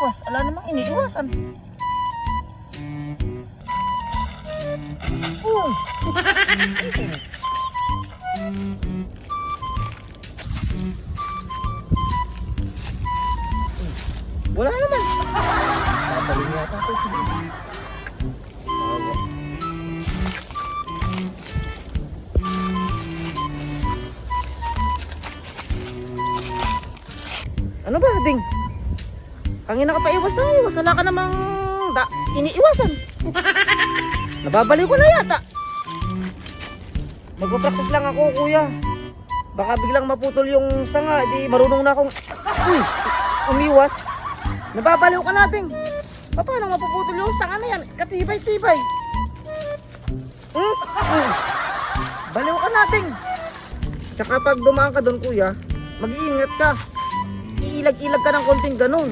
maiwas. Ala namang iniiwasan. Wala naman. Sabalin yata ito. Ano ba, Ding? Kangina ka pa iwas na iwas. Wala ka namang iniiwasan. Nababaliw ko na yata. Magpapractice lang ako, kuya. Baka biglang maputol yung sanga. Di marunong na akong umiwas. Nababaliw ka na, Ding. Paano mapuputol yung sanga na yan? Katibay-tibay. Baliw ka na, Ding. Tsaka pag dumaan ka doon, kuya, mag-iingat ka. Iilag-ilag ka ng konting ganun.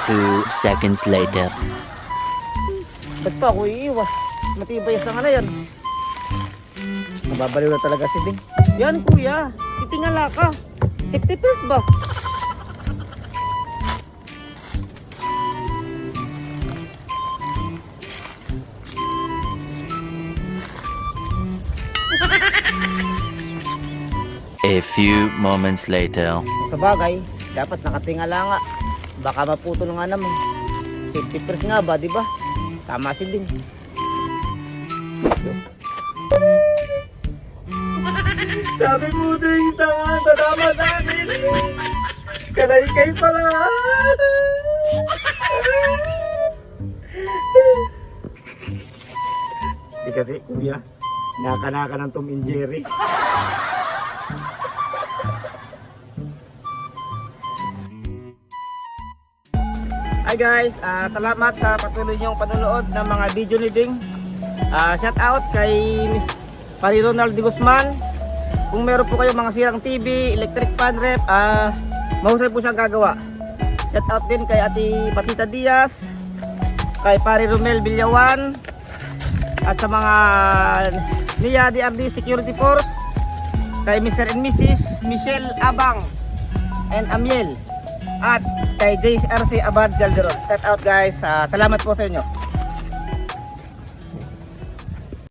2 seconds later. Ba't pa ako iiwas? Matibay sa nga na yan. Nababaliw na talaga si Ding. Yan, kuya. Titingala ka. Safety first ba? A few moments later. Sa bagay, dapat nakatingala nga. Baka maputol nga naman. Safety first nga ba, di ba? Tama si Ding. Sabi mo, Ding, tama sa akin. Kalay-kay pala. Di kasi, kuya, naka ng Tom and Jerry. Hi guys, salamat sa patuloy niyong panonood ng mga video ni Ding. Shout out kay Pari Ronald de Guzman. Kung meron po kayo mga sirang TV, electric fan rep, mahusay po siyang gagawa. Shout out din kay Ate Pasita Diaz, kay Pari Romel Villawan, at sa mga Nia DRD Security Force, kay Mr. and Mrs. Michelle Abang and Amiel, at kay JRC Abad Calderon. Shout out guys, salamat po sa inyo.